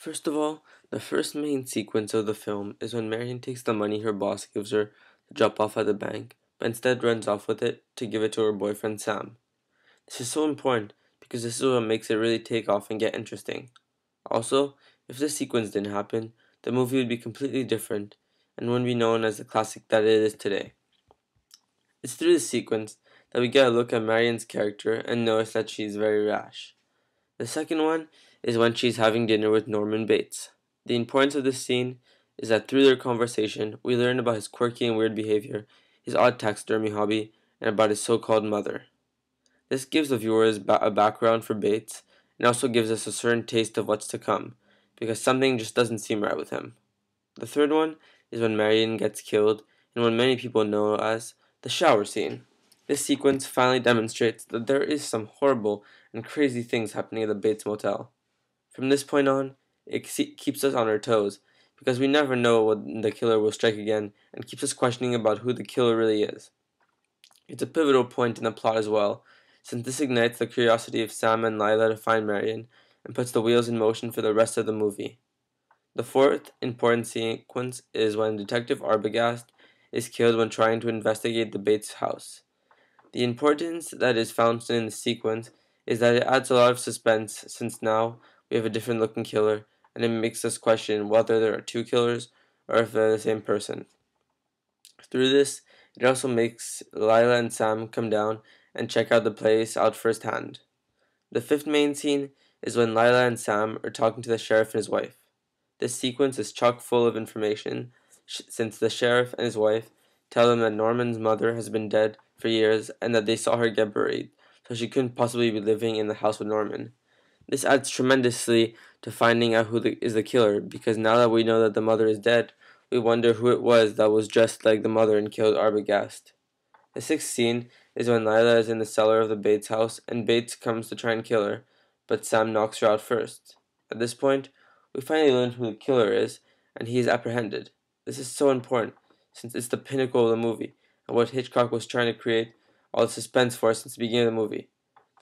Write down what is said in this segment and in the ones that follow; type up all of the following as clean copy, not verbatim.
First of all, the first main sequence of the film is when Marion takes the money her boss gives her to drop off at the bank, but instead runs off with it to give it to her boyfriend Sam. This is so important because this is what makes it really take off and get interesting. Also, if this sequence didn't happen, the movie would be completely different and wouldn't be known as the classic that it is today. It's through this sequence that we get a look at Marion's character and notice that she's very rash. The second one is when she's having dinner with Norman Bates. The importance of this scene is that through their conversation, we learn about his quirky and weird behavior, his odd taxidermy hobby, and about his so-called mother. This gives the viewers a background for Bates and also gives us a certain taste of what's to come, because something just doesn't seem right with him. The third one is when Marion gets killed in what many people know as the shower scene. This sequence finally demonstrates that there is some horrible and crazy things happening at the Bates Motel. From this point on, it keeps us on our toes, because we never know when the killer will strike again and keeps us questioning about who the killer really is. It's a pivotal point in the plot as well, since this ignites the curiosity of Sam and Lila to find Marion and puts the wheels in motion for the rest of the movie. The fourth important sequence is when Detective Arbogast is killed when trying to investigate the Bates house. The importance that is found in the sequence is that it adds a lot of suspense, since now we have a different looking killer and it makes us question whether there are two killers or if they're the same person. Through this, it also makes Lila and Sam come down and check out the place out firsthand. The fifth main scene is when Lila and Sam are talking to the sheriff and his wife. This sequence is chock full of information, since the sheriff and his wife tell them that Norman's mother has been dead for years and that they saw her get buried, so she couldn't possibly be living in the house with Norman. This adds tremendously to finding out who is the killer, because now that we know that the mother is dead, we wonder who it was that was dressed like the mother and killed Arbogast. The sixth scene is when Lila is in the cellar of the Bates house and Bates comes to try and kill her, but Sam knocks her out first. At this point, we finally learn who the killer is, and he is apprehended. This is so important, since it's the pinnacle of the movie, and what Hitchcock was trying to create all the suspense for since the beginning of the movie.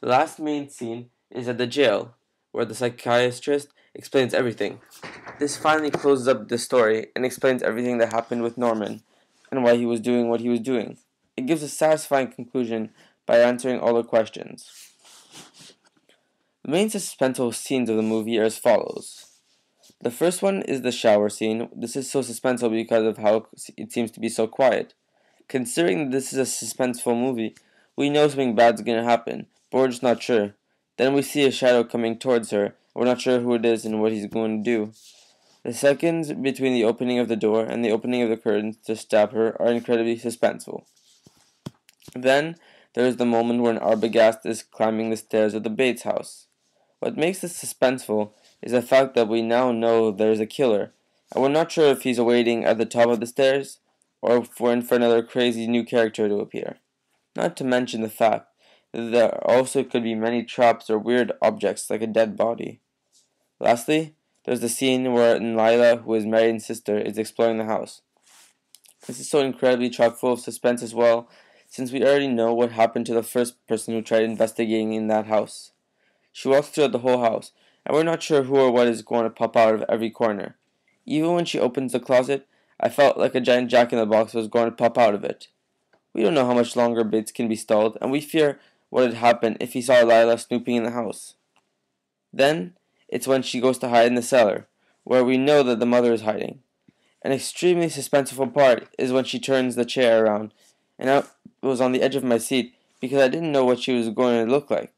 The last main scene is at the jail, where the psychiatrist explains everything. This finally closes up the story and explains everything that happened with Norman, and why he was doing what he was doing. It gives a satisfying conclusion by answering all the questions. The main suspenseful scenes of the movie are as follows. The first one is the shower scene. This is so suspenseful because of how it seems to be so quiet. Considering that this is a suspenseful movie, we know something bad's gonna happen, but we're just not sure. Then we see a shadow coming towards her, and we're not sure who it is and what he's going to do. The seconds between the opening of the door and the opening of the curtains to stab her are incredibly suspenseful. Then there is the moment when Arbogast is climbing the stairs of the Bates house. What makes this suspenseful is the fact that we now know there is a killer, and we're not sure if he's awaiting at the top of the stairs, or if we're in for another crazy new character to appear. Not to mention the fact that there also could be many traps or weird objects like a dead body. Lastly, there's the scene where Lila, who is Marion's sister, is exploring the house. This is so incredibly chock full of suspense as well, since we already know what happened to the first person who tried investigating in that house. She walks throughout the whole house, and we're not sure who or what is going to pop out of every corner. Even when she opens the closet, I felt like a giant jack-in-the-box was going to pop out of it. We don't know how much longer Bates can be stalled, and we fear what would happen if he saw Lila snooping in the house. Then, it's when she goes to hide in the cellar, where we know that the mother is hiding. An extremely suspenseful part is when she turns the chair around, and I was on the edge of my seat because I didn't know what she was going to look like.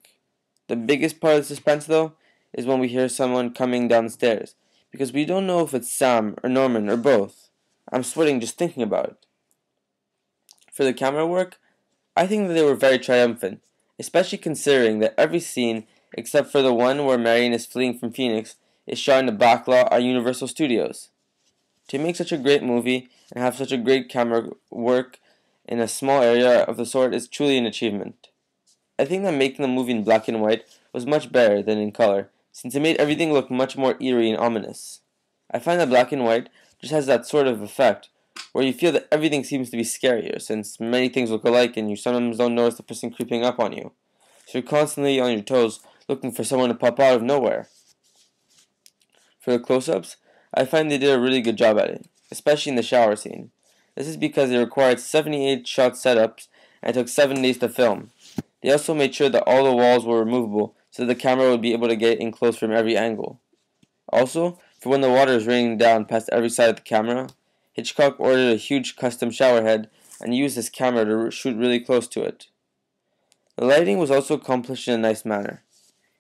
The biggest part of the suspense, though, is when we hear someone coming down the stairs, because we don't know if it's Sam or Norman or both. I'm sweating just thinking about it. For the camera work, I think that they were very triumphant, especially considering that every scene, except for the one where Marion is fleeing from Phoenix, is shot in the backlot at Universal Studios. To make such a great movie and have such a great camera work in a small area of the sort is truly an achievement. I think that making the movie in black and white was much better than in color, since it made everything look much more eerie and ominous. I find that black and white just has that sort of effect, where you feel that everything seems to be scarier, since many things look alike and you sometimes don't notice the person creeping up on you. So you're constantly on your toes, looking for someone to pop out of nowhere. For the close-ups, I find they did a really good job at it, especially in the shower scene. This is because they required 78 shot setups and it took 7 days to film. They also made sure that all the walls were removable so the camera would be able to get in close from every angle. Also, for when the water is raining down past every side of the camera, Hitchcock ordered a huge custom shower head and used his camera to shoot really close to it. The lighting was also accomplished in a nice manner.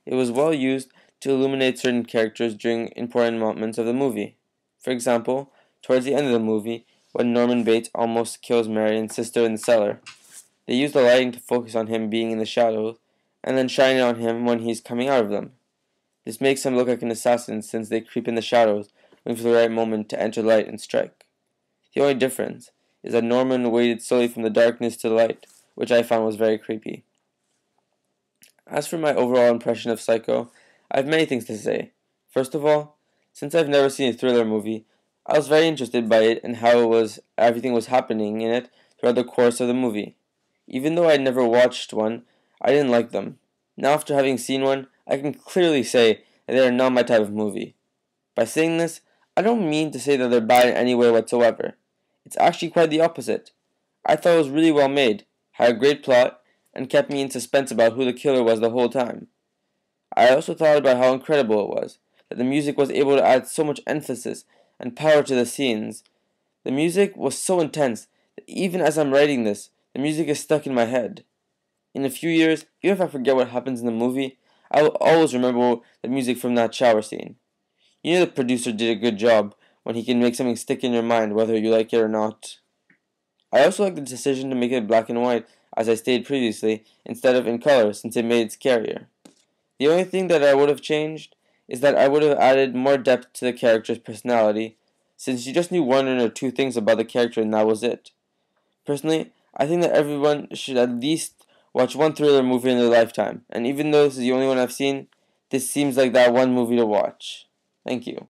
It was well used to illuminate certain characters during important moments of the movie. For example, towards the end of the movie, when Norman Bates almost kills Marion's sister in the cellar, they used the lighting to focus on him being in the shadows and then shine it on him when he's coming out of them. This makes him look like an assassin since they creep in the shadows, waiting for the right moment to enter light and strike. The only difference is that Norman waited slowly from the darkness to the light, which I found was very creepy. As for my overall impression of Psycho, I have many things to say. First of all, since I've never seen a thriller movie, I was very interested by it and how everything was happening in it throughout the course of the movie. Even though I had never watched one, I didn't like them. Now after having seen one, I can clearly say that they are not my type of movie. By saying this, I don't mean to say that they're bad in any way whatsoever. It's actually quite the opposite. I thought it was really well made, had a great plot, and kept me in suspense about who the killer was the whole time. I also thought about how incredible it was, that the music was able to add so much emphasis and power to the scenes. The music was so intense that even as I'm writing this, the music is stuck in my head. In a few years, even if I forget what happens in the movie, I will always remember the music from that shower scene. You know the producer did a good job when he can make something stick in your mind whether you like it or not. I also like the decision to make it black and white, as I stated previously, instead of in color since it made it scarier. The only thing that I would have changed is that I would have added more depth to the character's personality, since you just knew one or two things about the character and that was it. Personally, I think that everyone should at least watch one thriller movie in their lifetime, and even though this is the only one I've seen, this seems like that one movie to watch. Thank you.